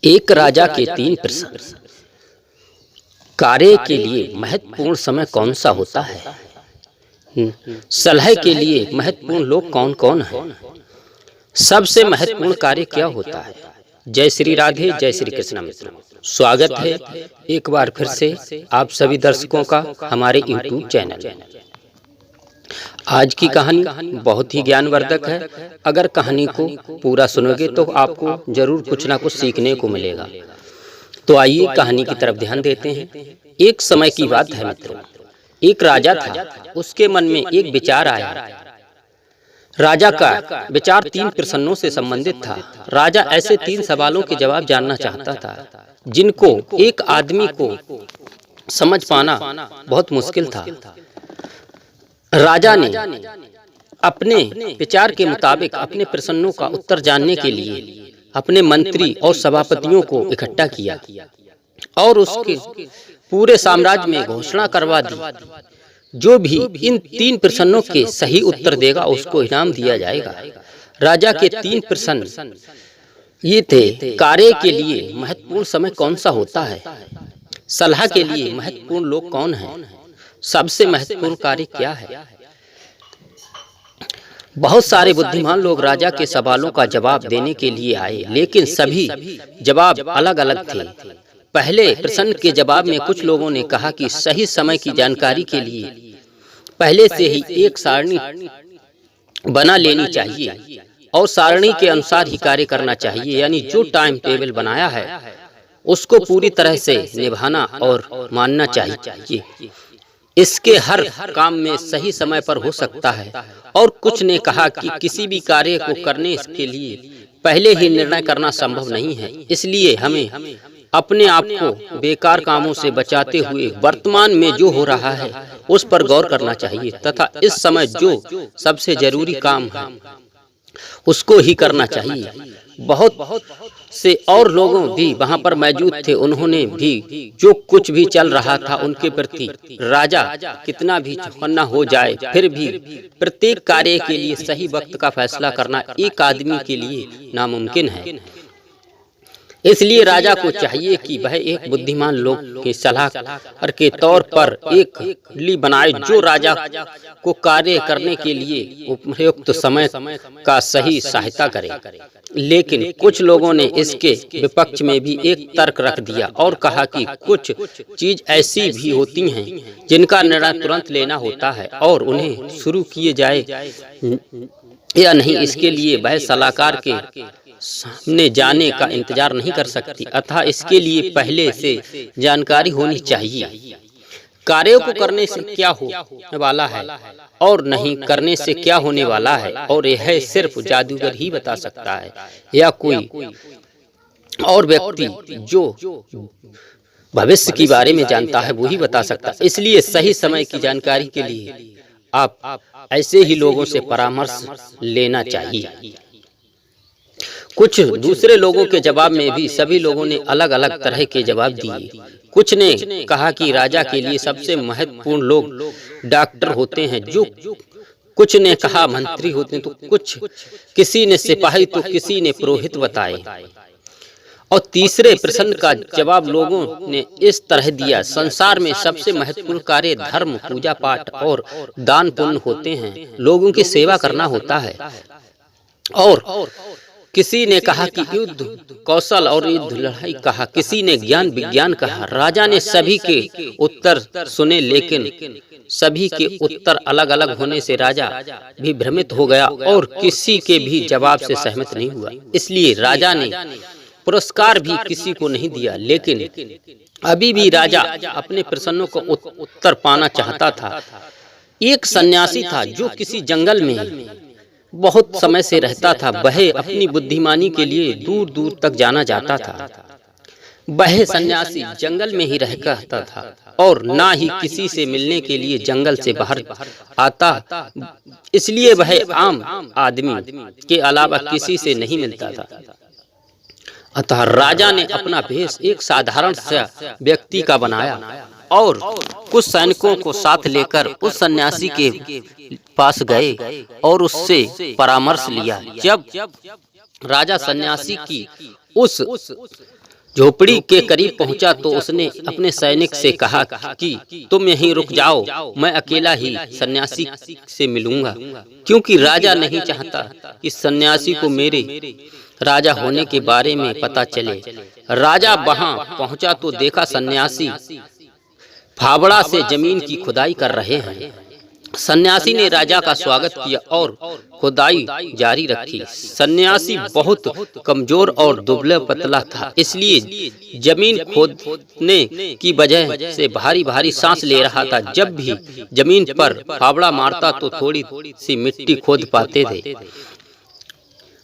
एक राजा के 3 प्रश्न। कार्य के लिए महत्वपूर्ण समय कौन सा होता है? सलाह के लिए महत्वपूर्ण लोग कौन कौन हैं? सबसे महत्वपूर्ण कार्य क्या होता है? जय श्री राधे, जय श्री कृष्ण मित्रों। स्वागत है एक बार फिर से आप सभी दर्शकों का हमारे YouTube चैनल। आज की कहानी बहुत ही ज्ञानवर्धक है। अगर कहानी को पूरा सुनोगे तो आपको जरूर कुछ ना कुछ सीखने को मिलेगा। तो आइए कहानी की तरफ ध्यान देते हैं। एक समय की बात है मित्रों, एक राजा था। उसके मन में एक विचार आया। राजा का विचार 3 प्रश्नों से संबंधित था। राजा ऐसे 3 सवालों के जवाब जानना चाहता था जिनको एक आदमी को समझ पाना बहुत मुश्किल था। राजा ने अपने विचार के मुताबिक अपने प्रश्नों का उत्तर जानने के लिए अपने मंत्री और सभापतियों को इकट्ठा किया और उसके पूरे साम्राज्य में घोषणा करवा दी, जो भी इन 3 प्रश्नों के सही उत्तर देगा उसको इनाम दिया जाएगा। राजा के 3 प्रश्न ये थे: कार्य के लिए महत्वपूर्ण समय कौन सा होता है? सलाह के लिए महत्वपूर्ण लोग कौन हैं? सबसे महत्वपूर्ण कार्य क्या है? बहुत सारे बुद्धिमान लोग राजा के सवालों का जवाब देने के लिए आए, लेकिन सभी जवाब अलग अलग थे। पहले प्रश्न के जवाब में कुछ लोगों ने कहा कि सही समय की जानकारी के लिए पहले से ही एक सारणी बना लेनी चाहिए और सारणी के अनुसार ही कार्य करना चाहिए, यानी जो टाइम टेबल बनाया है उसको पूरी तरह से निभाना और मानना चाहिए। इसके हर काम में सही समय पर हो सकता है। और कुछ ने कहा कि किसी भी कार्य को करने के लिए पहले ही निर्णय करना संभव नहीं है, इसलिए हमें अपने आप को बेकार कामों से बचाते हुए वर्तमान में जो हो रहा है उस पर गौर करना चाहिए तथा इस समय जो सबसे जरूरी काम है उसको ही करना चाहिए। बहुत से और लोगों भी वहां पर मौजूद थे। उन्होंने भी जो कुछ भी चल रहा था उनके प्रति राजा कितना भी चौकन्ना हो जाए फिर भी प्रत्येक कार्य के लिए सही वक्त का फैसला करना एक आदमी के लिए नामुमकिन है। इसलिए राजा को चाहिए कि वह एक बुद्धिमान लोग की सलाह के तौर पर एक ली बनाए जो राजा को कार्य करने के लिए उपयुक्त समय का सही सहायता करे। लेकिन कुछ लोगों ने इसके विपक्ष में भी एक तर्क रख दिया और कहा कि कुछ चीज ऐसी भी होती हैं जिनका निर्णय तुरंत लेना होता है और उन्हें शुरू किए जाए या नहीं इसके लिए वह सलाहकार के सामने जाने का इंतजार नहीं कर सकती, अतः इसके लिए पहले से जानकारी होनी चाहिए। कार्यों को करने से क्या होने वाला है और नहीं करने से क्या होने वाला है, और यह सिर्फ जादूगर ही बता सकता है या कोई और व्यक्ति जो भविष्य के बारे में जानता है वो ही बता सकता है। इसलिए सही समय की जानकारी के लिए आप ऐसे ही लोगों से परामर्श लेना चाहिए। कुछ दूसरे लोगों के जवाब में भी सभी लोगों ने अलग अलग तरह के जवाब दिए। कुछ ने कहा कि राजा के लिए सबसे महत्वपूर्ण लोग डॉक्टर होते हैं, जो कुछ ने कहा मंत्री होते हैं, तो कुछ किसी ने सिपाही तो किसी ने पुरोहित बताए। और तीसरे प्रश्न का जवाब लोगों ने इस तरह दिया: संसार में सबसे महत्वपूर्ण कार्य धर्म, पूजा पाठ और दान पुण्य होते हैं, लोगों की सेवा करना होता है। और किसी ने कहा कि युद्ध कौशल और युद्ध लड़ाई कहा, किसी ने ज्ञान विज्ञान कहा। राजा ने सभी के उत्तर सुने, लेकिन सभी के उत्तर अलग अलग होने से राजा भी भ्रमित हो गया और किसी के भी जवाब से सहमत नहीं हुआ। इसलिए राजा ने पुरस्कार भी किसी को नहीं दिया, लेकिन अभी भी राजा अपने प्रश्नों को उत्तर पाना चाहता था। एक सन्यासी था जो किसी जंगल में बहुत समय से रहता था। वह अपनी बुद्धिमानी के लिए दूर दूर तक जाना जाता था। वह सन्यासी जंगल में ही रह करता था और ना ही किसी से मिलने के लिए जंगल से बाहर आता, इसलिए वह आम आदमी के अलावा किसी से नहीं मिलता था। अतः राजा ने अपना भेष एक साधारण सा व्यक्ति का बनाया और कुछ सैनिकों को साथ लेकर उस सन्यासी के पास गए और उससे परामर्श लिया। जब राजा सन्यासी की उस झोपड़ी के करीब पहुंचा तो उसने अपने सैनिक से कहा कि तुम यहीं रुक जाओ, मैं अकेला ही सन्यासी से मिलूंगा, क्योंकि राजा नहीं चाहता कि सन्यासी को मेरे राजा होने के बारे में पता चले। राजा वहां पहुंचा तो देखा सन्यासी फावड़ा से जमीन की खुदाई कर रहे हैं। सन्यासी ने राजा का स्वागत किया और खुदाई जारी रखी। सन्यासी बहुत कमजोर और दुबला पतला था, इसलिए जमीन खोदने की वजह से भारी भारी सांस ले रहा था। जब भी जमीन पर फावड़ा मारता तो थोड़ी सी मिट्टी खोद पाते थे।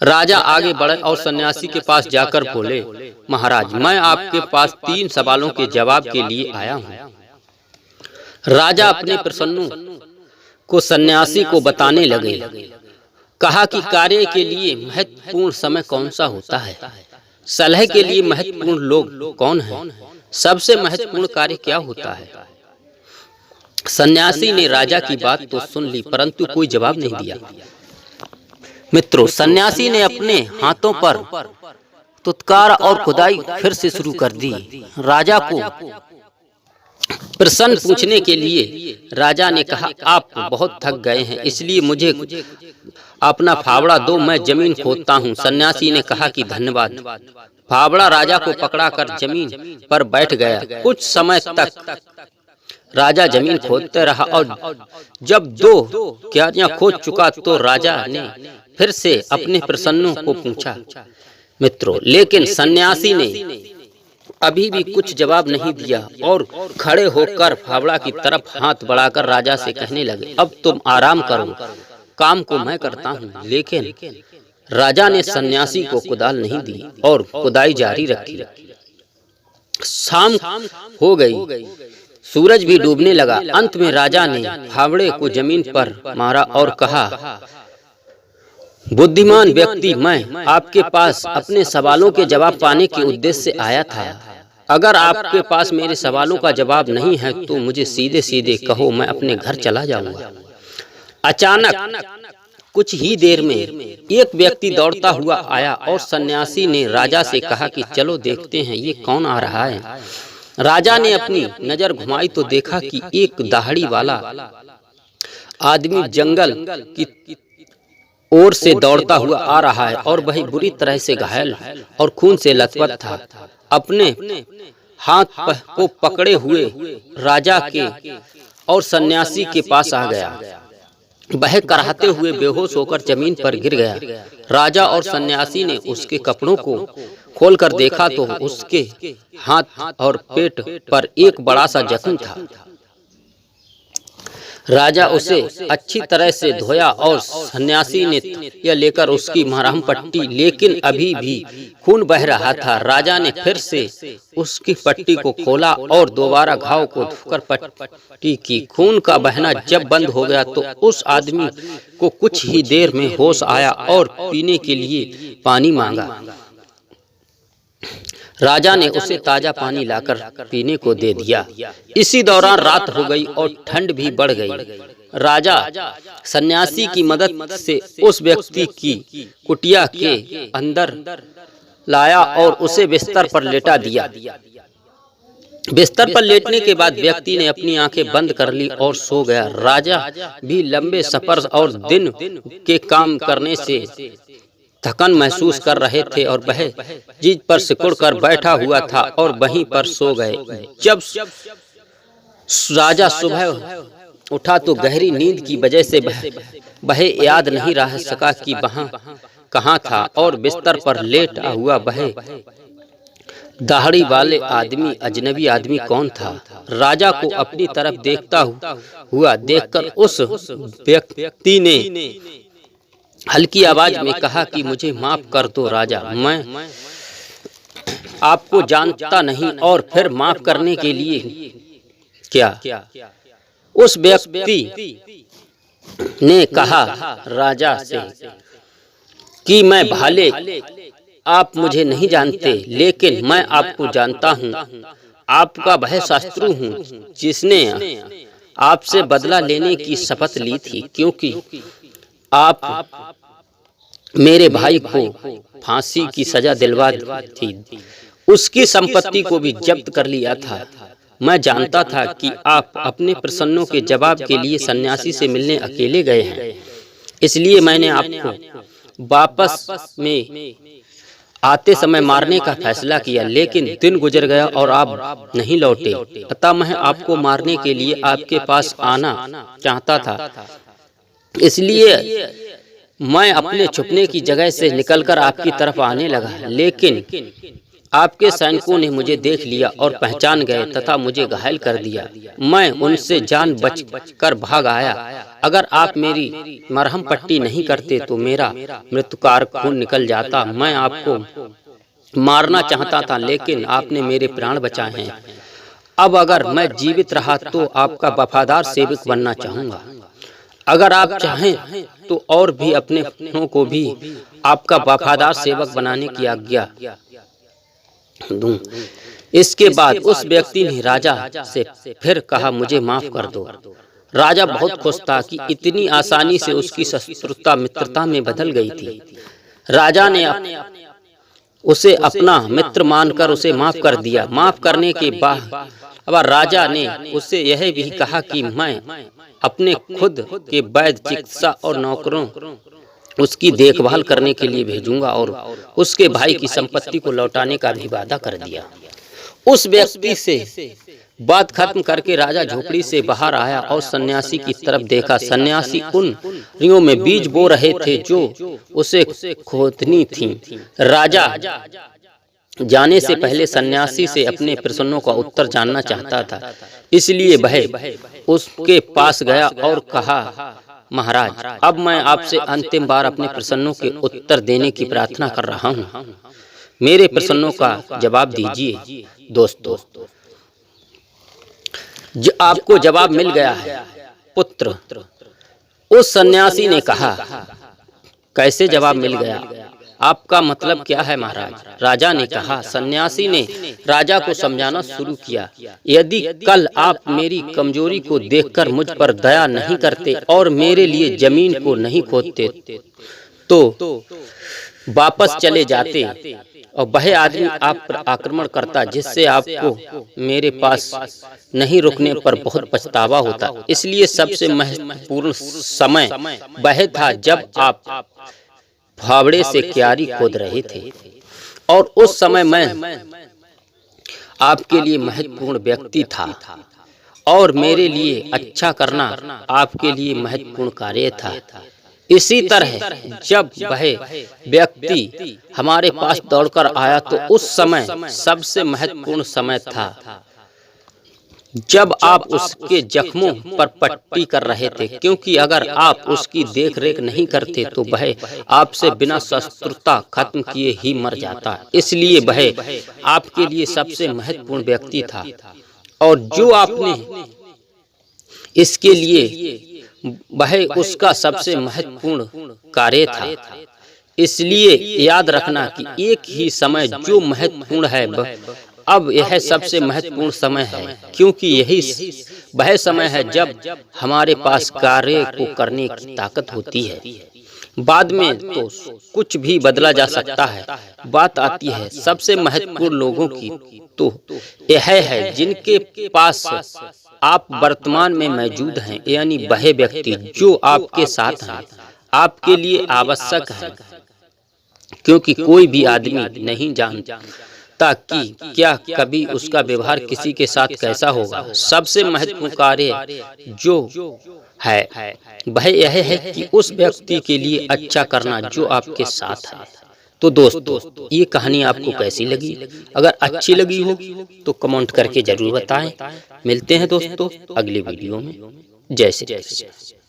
राजा आगे बढ़े और सन्यासी के पास जाकर बोले, महाराज, मैं आपके पास 3 सवालों के जवाब के लिए आया हूँ। राजा अपने प्रश्नों को सन्यासी को बताने लगे। कहा कि कार्य के लिए महत्वपूर्ण समय कौन सा होता है, सलाह के लिए महत्वपूर्ण लोग कौन हैं, सबसे महत्वपूर्ण कार्य क्या होता है। सन्यासी ने राजा की बात तो सुन ली, परंतु कोई जवाब नहीं दिया। मित्रों, सन्यासी ने अपने हाथों पर तुतकार और खुदाई फिर से शुरू कर दी। राजा को प्रश्न पूछने के लिए राजा ने कहा, आप बहुत थक गए हैं, इसलिए मुझे अपना फावड़ा दो, मैं जमीन खोदता हूँ। सन्यासी ने कहा कि धन्यवाद। फावड़ा राजा को पकड़ा कर जमीन पर बैठ गया। कुछ समय तक राजा जमीन खोदते रहा और जब 2 क्यारियां खोद चुका तो राजा ने फिर से अपने प्रश्नों को पूछा। मित्रों, लेकिन सन्यासी ने अभी भी कुछ जवाब नहीं दिया और खड़े होकर फावड़ा की तरफ हाथ बढ़ाकर राजा से कहने लगे, अब तुम आराम करो, काम को मैं करता हूँ। लेकिन राजा ने सन्यासी को कुदाल नहीं दी और खुदाई जारी रखी। शाम हो गई, सूरज भी डूबने लगा। अंत में राजा ने फावड़े को जमीन पर मारा और कहा, बुद्धिमान व्यक्ति, मैं आपके पास अपने सवालों के जवाब पाने के उद्देश्य से आया था। अगर आपके पास मेरे सवालों का जवाब नहीं है तो मुझे सीधे सीधे कहो, मैं अपने घर चला जाऊंगा। अचानक कुछ ही देर में एक व्यक्ति दौड़ता हुआ आया और सन्यासी ने राजा से कहा कि चलो देखते हैं ये कौन आ रहा है। राजा ने अपनी नजर घुमाई तो देखा कि एक दाढ़ी वाला आदमी जंगल की ओर से दौड़ता हुआ आ रहा है और वही बुरी तरह से घायल और खून से लथपथ था। अपने हाथ को पकड़े हुए राजा के और सन्यासी के पास आ गया। वह कराहते हुए बेहोश होकर जमीन पर गिर गया। राजा और सन्यासी ने उसके कपड़ों को खोलकर देखा तो उसके हाथ और पेट पर एक बड़ा सा जख्म था। राजा उसे अच्छी तरह से धोया और सन्यासी ने यह लेकर उसकी मरहम पट्टी, लेकिन अभी भी खून बह रहा था। राजा ने फिर से उसकी पट्टी को खोला और दोबारा घाव को धोकर पट्टी की। खून का बहना जब बंद हो गया तो उस आदमी को कुछ ही देर में होश आया और पीने के लिए पानी मांगा। राजा ने उसे ताजा पानी लाकर पीने को दे दिया। इसी दौरान रात हो गई और ठंड भी बढ़ गई। राजा सन्यासी की मदद से उस व्यक्ति की कुटिया के अंदर लाया और उसे बिस्तर पर लेटा दिया। बिस्तर पर लेटने के बाद व्यक्ति ने अपनी आंखें बंद कर ली और सो गया। राजा भी लंबे सफर और दिन के काम करने से थकन महसूस कर रहे थे और वह जीज पर सिकुड़ कर बैठा हुआ था और वहीं पर सो गए। जब राजा सुबह उठा तो गहरी नींद की वजह से वह याद नहीं रह सका कि वहां कहाँ था और बिस्तर पर लेटा हुआ वह दाढ़ी वाले आदमी, अजनबी आदमी कौन था। राजा को अपनी तरफ देखता हुआ देखकर उस व्यक्ति ने हल्की आवाज में कहा कि मुझे माफ कर दो राजा, मैं आपको जानता नहीं। और फिर माफ करने के लिए क्या? उस व्यक्ति ने कहा राजा से कि मैं भाले, आप मुझे नहीं जानते, लेकिन मैं आपको जानता हूँ। आपका वह शत्रु हूँ जिसने आपसे बदला लेने की शपथ ली थी, क्योंकि आप मेरे भाई को फांसी की सजा दिलवा थी। उसकी संपत्ति को भी जब्त कर लिया था। मैं जानता था कि आप अपने प्रश्नों के जवाब के लिए सन्यासी से मिलने अकेले गए हैं, इसलिए मैंने आपको वापस में आते समय मारने का फैसला किया, लेकिन दिन गुजर गया और आप नहीं लौटे, अतः मैं आपको मारने के लिए आपके पास आना चाहता था। इसलिए मैं अपने छुपने की जगह से निकलकर आपकी तरफ आने लगा, लेकिन आपके सैनिकों ने मुझे देख लिया और पहचान गए तथा मुझे घायल कर दिया। मैं उनसे जान बचकर भाग आया। अगर आप मेरी मरहम पट्टी नहीं करते तो मेरा मृत्युकारक खून निकल जाता। मैं आपको मारना चाहता था, लेकिन आपने मेरे प्राण बचाए हैं। अब अगर मैं जीवित रहा तो आपका वफादार सेवक बनना चाहूँगा। अगर आप चाहें तो और भी अपने पुत्रों को भी आपका वफादार सेवक बनाने की आज्ञा दूं। इसके बाद उस व्यक्ति ने राजा से फिर कहा, मुझे माफ कर दो। राजा बहुत खुश था कि इतनी आसानी से उसकी शत्रुता मित्रता में बदल गई थी। राजा ने उसे अपना मित्र मानकर उसे माफ कर दिया। माफ करने के बाद अब राजा ने उससे यह भी कहा कि मैं अपने खुद के वैद्य, चिकित्सा और नौकरों उसकी देखभाल करने के लिए भेजूंगा और उसके भाई की संपत्ति को लौटाने का भी वादा कर दिया। उस व्यक्ति से बात खत्म करके राजा झोपड़ी से बाहर आया और सन्यासी की तरफ देखा। सन्यासी उन रियों में बीज बो रहे थे जो उसे खोदनी थी। राजा जाने से पहले सन्यासी से अपने प्रश्नों का उत्तर जानना चाहता था, इसलिए वह उसके पास गया और कहा, महाराज, अब मैं आपसे अंतिम बार अपने प्रश्नों के उत्तर देने की प्रार्थना कर रहा हूँ। मेरे प्रश्नों का जवाब दीजिए। दोस्तों, आपको जवाब मिल गया है पुत्र। उस सन्यासी ने कहा, कैसे जवाब मिल गया? आपका मतलब क्या है महाराज? राजा ने कहा। सन्यासी ने राजा को समझाना शुरू किया, यदि कल आप मेरी कमजोरी को देखकर मुझ पर दया नहीं करते और मेरे लिए जमीन को नहीं खोदते तो वापस चले जाते और वह आदमी आप पर आक्रमण करता, जिससे आपको मेरे पास नहीं रुकने पर बहुत पछतावा होता। इसलिए सबसे महत्वपूर्ण समय वह था जब आप फावड़े से क्यारी खोद रहे थे, और उस समय मैं आपके लिए महत्वपूर्ण व्यक्ति था और मेरे लिए अच्छा करना आपके लिए महत्वपूर्ण कार्य था। इसी तरह जब वह व्यक्ति हमारे पास दौड़कर आया तो उस समय सबसे महत्वपूर्ण समय था जब आप उसके जख्मों पर पट्टी कर रहे थे, क्योंकि अगर आप उसकी देखरेख नहीं करते तो वह आपसे बिना शत्रुता खत्म किए ही मर जाता। इसलिए वह आपके लिए सबसे महत्वपूर्ण व्यक्ति था, और जो आपने इसके लिए वह उसका सबसे महत्वपूर्ण कार्य था। इसलिए याद रखना कि एक ही समय जो महत्वपूर्ण है अब यह सबसे महत्वपूर्ण समय है, क्योंकि यही वह समय है जब हमारे पास कार्य को करने की ताकत होती है। बाद में तो कुछ भी बदला जा सकता है। बात आती है सबसे महत्वपूर्ण लोगों की, तो यह है जिनके पास आप वर्तमान में मौजूद हैं, यानी वह व्यक्ति जो आपके साथ हैं, आपके लिए आवश्यक है, क्योंकि कोई भी आदमी नहीं जानता कि क्या कभी उसका व्यवहार किसी के साथ कैसा होगा। सबसे महत्वपूर्ण कार्य जो है वह यह है कि उस व्यक्ति के लिए अच्छा करना जो आपके साथ है। तो दोस्तों, ये कहानी आपको कैसी लगी? अगर अच्छी लगी हो तो कमेंट करके जरूर बताएं। मिलते हैं दोस्तों अगले वीडियो में। जय श्री कृष्ण।